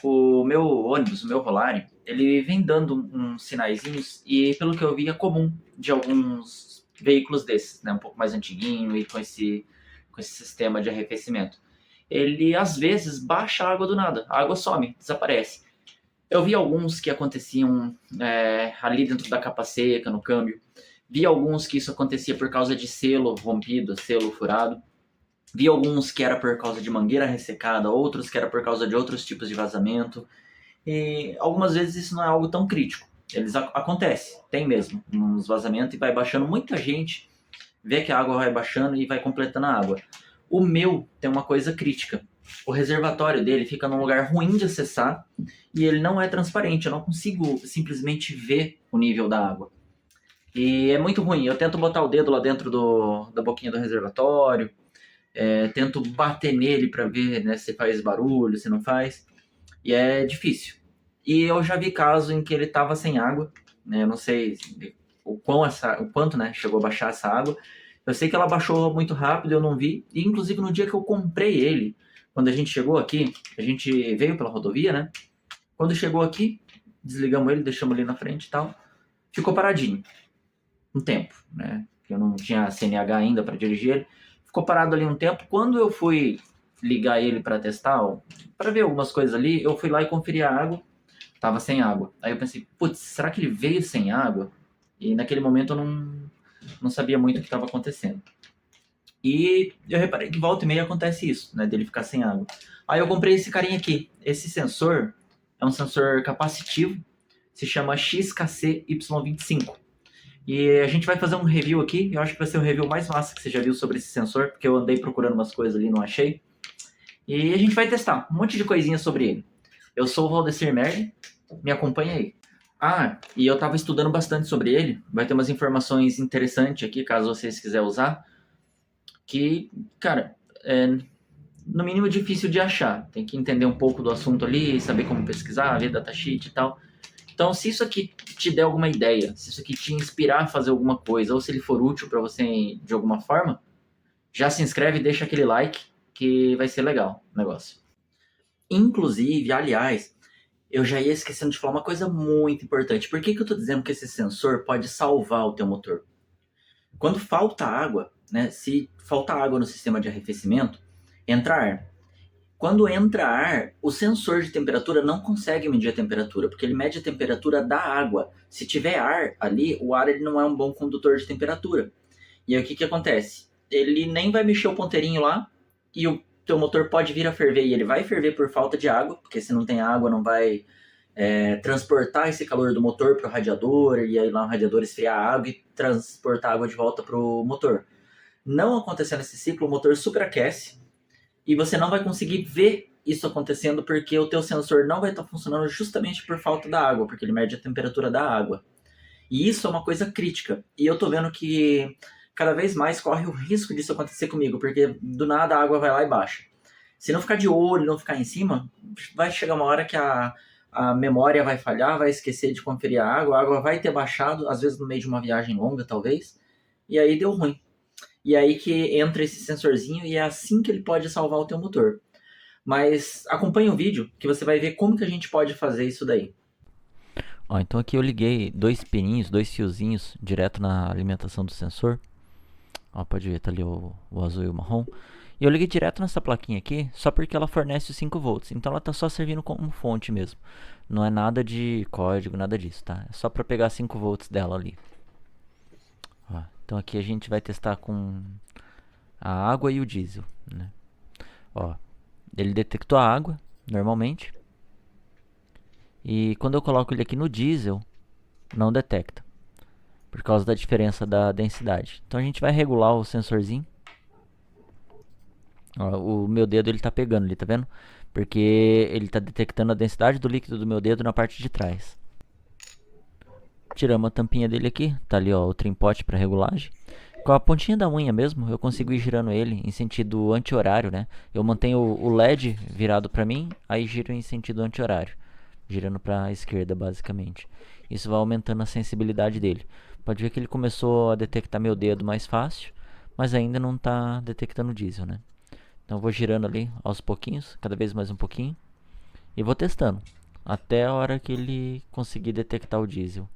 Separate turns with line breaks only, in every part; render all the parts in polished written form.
O meu ônibus, o meu Volare, ele vem dando uns sinaizinhos e, pelo que eu vi, é comum de alguns veículos desses, né, um pouco mais antiguinho e com esse sistema de arrefecimento. Ele, às vezes, baixa a água do nada, a água some, desaparece. Eu vi alguns que aconteciam ali dentro da capa seca, no câmbio. Vi alguns que isso acontecia por causa de selo rompido, selo furado. Vi alguns que era por causa de mangueira ressecada, outros que era por causa de outros tipos de vazamento. E algumas vezes isso não é algo tão crítico. Acontece, tem mesmo, uns vazamentos e vai baixando. Muita gente vê que a água vai baixando e vai completando a água. O meu tem uma coisa crítica. O reservatório dele fica num lugar ruim de acessar e ele não é transparente. Eu não consigo simplesmente ver o nível da água. E é muito ruim. Eu tento botar o dedo lá dentro da boquinha do reservatório, tento bater nele para ver, né, se faz barulho, se não faz. E é difícil. E eu já vi caso em que ele estava sem água, né? Eu não sei o quanto, né, chegou a baixar essa água. Eu sei que ela baixou muito rápido, eu não vi. E inclusive no dia que eu comprei ele, quando a gente chegou aqui, a gente veio pela rodovia, né? Quando chegou aqui, desligamos ele, deixamos ele na frente e tal. Ficou paradinho um tempo, né? Eu não tinha CNH ainda para dirigir ele. Ficou parado ali um tempo. Quando eu fui ligar ele para testar, para ver algumas coisas ali, eu fui lá e conferi a água. Tava sem água. Aí eu pensei, putz, será que ele veio sem água? E naquele momento eu não sabia muito o que estava acontecendo. E eu reparei que volta e meia acontece isso, né, dele ficar sem água. Aí eu comprei esse carinha aqui. Esse sensor é um sensor capacitivo, se chama XKCY25. E a gente vai fazer um review aqui. Eu acho que vai ser o review mais massa que você já viu sobre esse sensor, porque eu andei procurando umas coisas ali e não achei. E a gente vai testar um monte de coisinhas sobre ele. Eu sou o Valdecir Merli, me acompanha aí. Ah, e eu tava estudando bastante sobre ele. Vai ter umas informações interessantes aqui, caso vocês quiserem usar. Que, cara, é no mínimo difícil de achar. Tem que entender um pouco do assunto ali, saber como pesquisar, ver datasheet e tal. Então, se isso aqui te der alguma ideia, se isso aqui te inspirar a fazer alguma coisa, ou se ele for útil para você de alguma forma, já se inscreve e deixa aquele like, que vai ser legal o negócio. Inclusive, aliás, eu já ia esquecendo de falar uma coisa muito importante. Por que eu estou dizendo que esse sensor pode salvar o teu motor? Quando falta água, né? Se falta água no sistema de arrefecimento, entra ar. Quando entra ar, o sensor de temperatura não consegue medir a temperatura, porque ele mede a temperatura da água. Se tiver ar ali, o ar ele não é um bom condutor de temperatura. E aí o que acontece? Ele nem vai mexer o ponteirinho lá e o teu motor pode vir a ferver. E ele vai ferver por falta de água, porque se não tem água não vai transportar esse calor do motor para o radiador, e aí lá o radiador esfriar a água e transportar a água de volta para o motor. Não acontecendo esse ciclo, o motor superaquece e você não vai conseguir ver isso acontecendo porque o teu sensor não vai estar funcionando justamente por falta da água, porque ele mede a temperatura da água. E isso é uma coisa crítica. E eu tô vendo que cada vez mais corre o risco disso acontecer comigo, porque do nada a água vai lá e baixa. Se não ficar de olho, não ficar em cima, vai chegar uma hora que a memória vai falhar, vai esquecer de conferir a água vai ter baixado, às vezes no meio de uma viagem longa, talvez, e aí deu ruim. E aí que entra esse sensorzinho e é assim que ele pode salvar o teu motor. Mas acompanhe o vídeo que você vai ver como que a gente pode fazer isso daí.
Ó, então aqui eu liguei dois pininhos, dois fiozinhos direto na alimentação do sensor. Ó, pode ver, tá ali o azul e o marrom. E eu liguei direto nessa plaquinha aqui, só porque ela fornece os 5 volts. Então ela tá só servindo como fonte mesmo. Não é nada de código, nada disso, tá? É só pra pegar 5 volts dela ali. Ó, então aqui a gente vai testar com a água e o diesel, né? Ó, ele detectou a água, normalmente. E quando eu coloco ele aqui no diesel, não detecta, por causa da diferença da densidade. Então a gente vai regular o sensorzinho. Ó, o meu dedo ele tá pegando ali, tá vendo? Porque ele tá detectando a densidade do líquido do meu dedo na parte de trás. Tiramos a tampinha dele aqui, tá ali ó, o trimpote para regulagem. Com a pontinha da unha mesmo, eu consigo ir girando ele em sentido anti-horário, né? Eu mantenho o LED virado para mim, aí giro em sentido anti-horário, girando para a esquerda basicamente. Isso vai aumentando a sensibilidade dele. Pode ver que ele começou a detectar meu dedo mais fácil, mas ainda não está detectando diesel, né? Então eu vou girando ali aos pouquinhos, cada vez mais um pouquinho. E vou testando até a hora que ele conseguir detectar o diesel.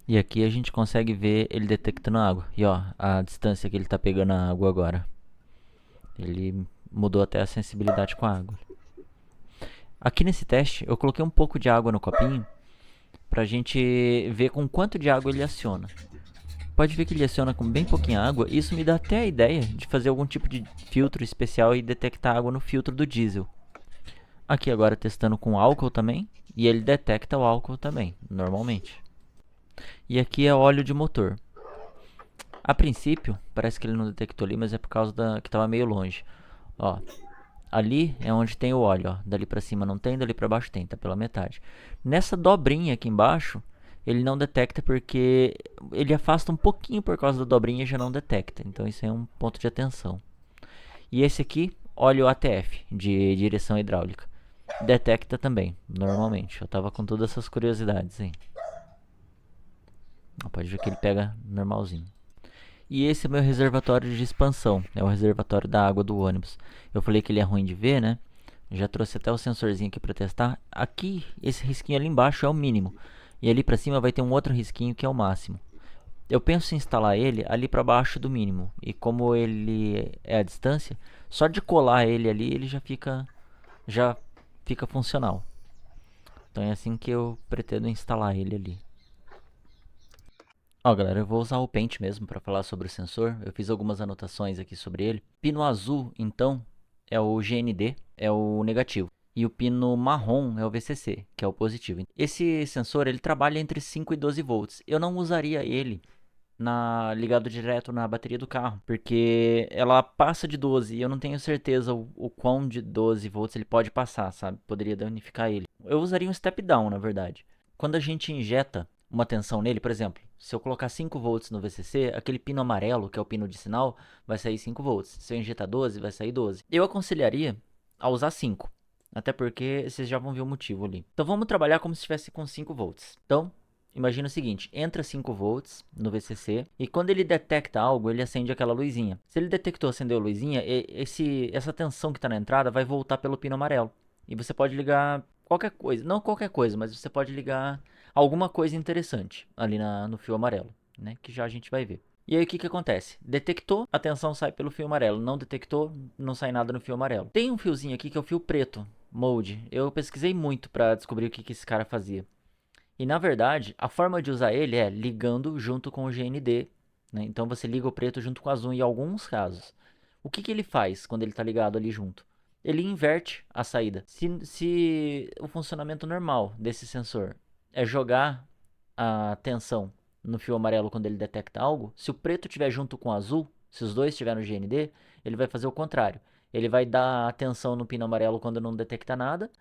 E aqui a gente consegue ver ele detectando a água. E ó, a distância que ele tá pegando a água agora. Ele mudou até a sensibilidade com a água. Aqui nesse teste eu coloquei um pouco de água no copinho pra gente ver com quanto de água ele aciona. Pode ver que ele aciona com bem pouquinha água. Isso me dá até a ideia de fazer algum tipo de filtro especial e detectar água no filtro do diesel. Aqui agora testando com álcool também. E ele detecta o álcool também, normalmente. E aqui é óleo de motor. A princípio, parece que ele não detectou ali, mas é por causa que estava meio longe. Ó, ali é onde tem o óleo, ó. Dali pra cima não tem, dali pra baixo tem, tá pela metade. Nessa dobrinha aqui embaixo, ele não detecta porque ele afasta um pouquinho por causa da dobrinha e já não detecta. Então isso é um ponto de atenção. E esse aqui, óleo ATF, de direção hidráulica. Detecta também, normalmente. Eu tava com todas essas curiosidades, hein. Pode ver que ele pega normalzinho. E esse é o meu reservatório de expansão. É o reservatório da água do ônibus. Eu falei que ele é ruim de ver, né? Já trouxe até o sensorzinho aqui para testar. Aqui, esse risquinho ali embaixo é o mínimo. E ali para cima vai ter um outro risquinho que é o máximo. Eu penso em instalar ele ali para baixo do mínimo. E como ele é a distância, só de colar ele ali, ele já fica funcional. Então é assim que eu pretendo instalar ele ali. Ó, galera, eu vou usar o Paint mesmo para falar sobre o sensor. Eu fiz algumas anotações aqui sobre ele. Pino azul, então, é o GND, é o negativo. E o pino marrom é o VCC, que é o positivo. Esse sensor, ele trabalha entre 5 e 12 volts. Eu não usaria ele ligado direto na bateria do carro, porque ela passa de 12 e eu não tenho certeza o quão de 12 volts ele pode passar, sabe? Poderia danificar ele. Eu usaria um step down, na verdade. Quando a gente injeta uma tensão nele, por exemplo, se eu colocar 5 volts no VCC, aquele pino amarelo, que é o pino de sinal, vai sair 5 volts. Se eu injetar 12, vai sair 12. Eu aconselharia a usar 5. Até porque vocês já vão ver o motivo ali. Então vamos trabalhar como se estivesse com 5 volts. Então, imagina o seguinte, entra 5 volts no VCC e quando ele detecta algo, ele acende aquela luzinha. Se ele detectou, acendeu a luzinha, essa tensão que está na entrada vai voltar pelo pino amarelo. E você pode ligar qualquer coisa, não qualquer coisa, mas você pode ligar alguma coisa interessante ali no fio amarelo, né? Que já a gente vai ver. E aí o que que acontece? Detectou, a tensão sai pelo fio amarelo. Não detectou, não sai nada no fio amarelo. Tem um fiozinho aqui que é o fio preto, mode. Eu pesquisei muito para descobrir o que que esse cara fazia. E na verdade, a forma de usar ele é ligando junto com o GND, né? Então você liga o preto junto com o azul em alguns casos. O que que ele faz quando ele está ligado ali junto? Ele inverte a saída. Se o funcionamento normal desse sensor é jogar a tensão no fio amarelo quando ele detecta algo, se o preto estiver junto com o azul, se os dois estiverem no GND, ele vai fazer o contrário. Ele vai dar atenção no pino amarelo quando não detecta nada,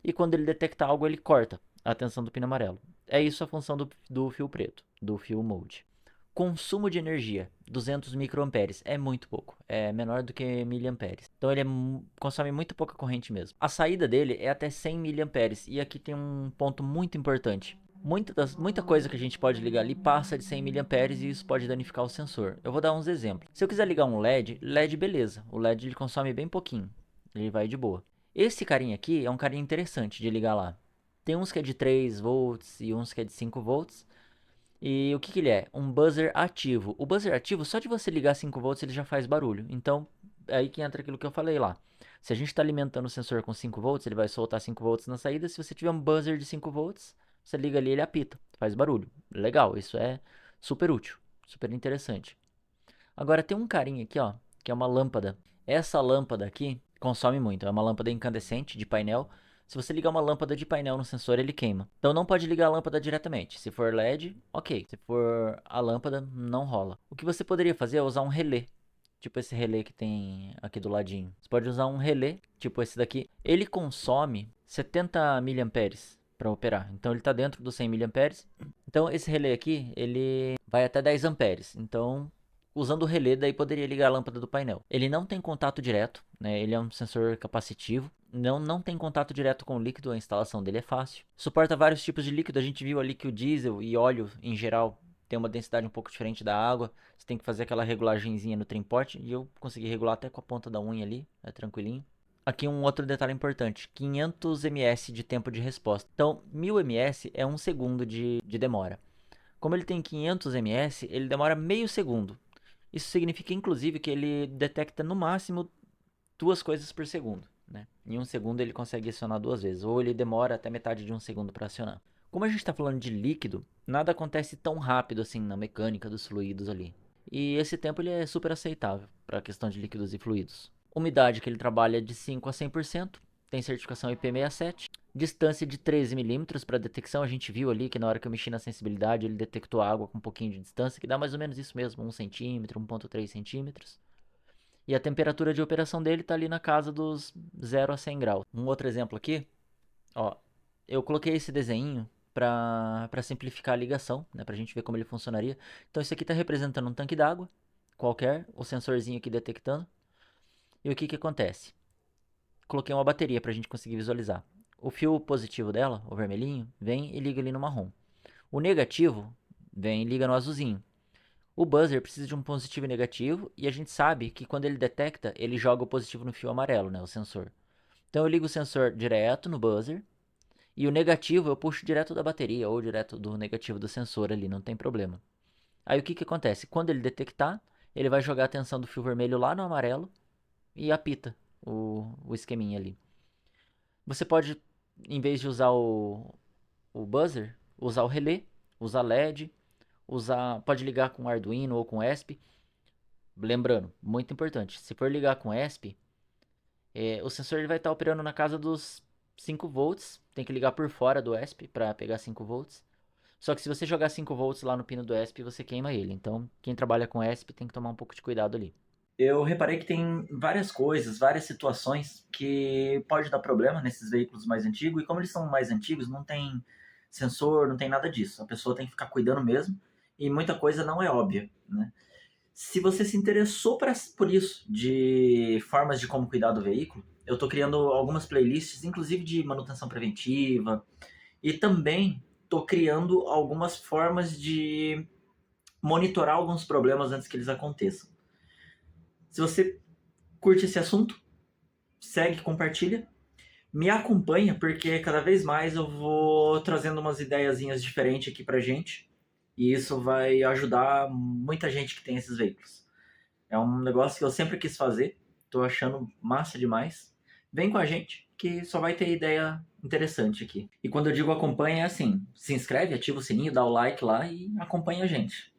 e quando ele detecta algo, ele corta a tensão do pino amarelo. É isso a função do fio preto, do fio mode. Consumo de energia, 200 microamperes, é muito pouco, é menor do que miliamperes. Então ele consome muito pouca corrente mesmo. A saída dele é até 100 miliamperes, e aqui tem um ponto muito importante. Muita coisa que a gente pode ligar ali passa de 100 miliamperes e isso pode danificar o sensor. Eu vou dar uns exemplos. Se eu quiser ligar um LED beleza, o LED ele consome bem pouquinho, ele vai de boa. Esse carinha aqui é um carinha interessante de ligar lá. Tem uns que é de 3 volts e uns que é de 5 volts. E o que que ele é? Um buzzer ativo. O buzzer ativo, só de você ligar 5 volts ele já faz barulho. Então, é aí que entra aquilo que eu falei lá. Se a gente está alimentando o sensor com 5 volts, ele vai soltar 5 volts na saída. Se você tiver um buzzer de 5 volts, você liga ali, ele apita, faz barulho. Legal, isso é super útil, super interessante. Agora tem um carinha aqui, ó, que é uma lâmpada. Essa lâmpada aqui consome muito. É uma lâmpada incandescente de painel. Se você ligar uma lâmpada de painel no sensor, ele queima. Então não pode ligar a lâmpada diretamente. Se for LED, ok. Se for a lâmpada, não rola. O que você poderia fazer é usar um relé. Tipo esse relé que tem aqui do ladinho. Você pode usar um relé, tipo esse daqui. Ele consome 70 miliamperes para operar. Então ele está dentro dos 100 miliamperes. Então esse relé aqui, ele vai até 10 amperes. Então usando o relé, daí poderia ligar a lâmpada do painel. Ele não tem contato direto, né? Ele é um sensor capacitivo. Não tem contato direto com o líquido, a instalação dele é fácil. Suporta vários tipos de líquido. A gente viu ali que o diesel e óleo em geral tem uma densidade um pouco diferente da água. Você tem que fazer aquela regulagenzinha no trimpote. E eu consegui regular até com a ponta da unha ali, é tranquilinho. Aqui um outro detalhe importante, 500 ms de tempo de resposta. Então, 1000 ms é 1 segundo de demora. Como ele tem 500 ms, ele demora meio segundo. Isso significa, inclusive, que ele detecta no máximo 2 coisas por segundo. Né? Em 1 segundo ele consegue acionar 2 vezes, ou ele demora até metade de 1 segundo para acionar. Como a gente está falando de líquido, nada acontece tão rápido assim na mecânica dos fluidos ali. E esse tempo ele é super aceitável para a questão de líquidos e fluidos. Umidade que ele trabalha é de 5 a 100%, tem certificação IP67. Distância de 13 milímetros para detecção, a gente viu ali que na hora que eu mexi na sensibilidade ele detectou água com um pouquinho de distância, que dá mais ou menos isso mesmo, 1 centímetro, 1,3 centímetros. E a temperatura de operação dele está ali na casa dos 0 a 100 graus. Um outro exemplo aqui, ó, eu coloquei esse desenho para simplificar a ligação, né, para a gente ver como ele funcionaria. Então isso aqui está representando um tanque d'água qualquer, o sensorzinho aqui detectando. E o que que acontece? Coloquei uma bateria para a gente conseguir visualizar. O fio positivo dela, o vermelhinho, vem e liga ali no marrom. O negativo vem e liga no azulzinho. O buzzer precisa de um positivo e negativo, e a gente sabe que quando ele detecta, ele joga o positivo no fio amarelo, né, o sensor. Então eu ligo o sensor direto no buzzer, e o negativo eu puxo direto da bateria, ou direto do negativo do sensor ali, não tem problema. Aí o que que acontece? Quando ele detectar, ele vai jogar a tensão do fio vermelho lá no amarelo, e apita o esqueminha ali. Você pode, em vez de usar o buzzer, usar o relé, usar LED, pode ligar com Arduino ou com ESP. Lembrando, muito importante, se for ligar com ESP, o sensor ele vai estar operando na casa dos 5 volts, tem que ligar por fora do ESP para pegar 5 volts. Só que se você jogar 5 volts lá no pino do ESP, você queima ele. Então, quem trabalha com ESP tem que tomar um pouco de cuidado ali.
Eu reparei que tem várias coisas, várias situações que pode dar problema nesses veículos mais antigos, e como eles são mais antigos, não tem sensor, não tem nada disso. A pessoa tem que ficar cuidando mesmo, e muita coisa não é óbvia, né? Se você se interessou por isso, de formas de como cuidar do veículo, eu estou criando algumas playlists, inclusive de manutenção preventiva, e também estou criando algumas formas de monitorar alguns problemas antes que eles aconteçam. Se você curte esse assunto, segue, compartilha, me acompanha, porque cada vez mais eu vou trazendo umas ideiazinhas diferentes aqui pra gente, e isso vai ajudar muita gente que tem esses veículos. É um negócio que eu sempre quis fazer, tô achando massa demais. Vem com a gente, que só vai ter ideia interessante aqui. E quando eu digo acompanha, é assim, se inscreve, ativa o sininho, dá o like lá e acompanha a gente.